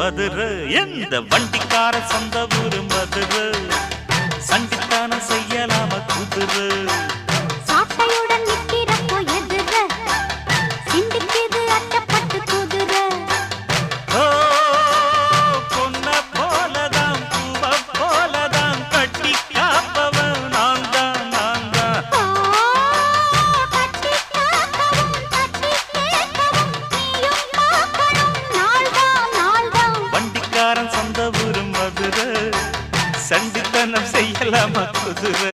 மதுரை எந்த வண்டிக்கார சொந்த ஊரு மதுரை சண்டித்தானம் செய்யலாம குதிரை சாட்டையுடன் நிற்கிறப்போ எதிர சிந்திக்குது அட்டப்பட்டு குதிரை ஓ பொன்ன போலதான் பூவ போலதான் கட்டி காப்பவன் நான் தான் நான் தான் கட்டி காக்கவும் கட்டி கேட்கவும் நீயும் பார்க்கணும் நாள்தான் வண்டிக்காரன் சொந்த ஊரு மதுரை சண்டித்தனம் செய்யலாமா குதிரை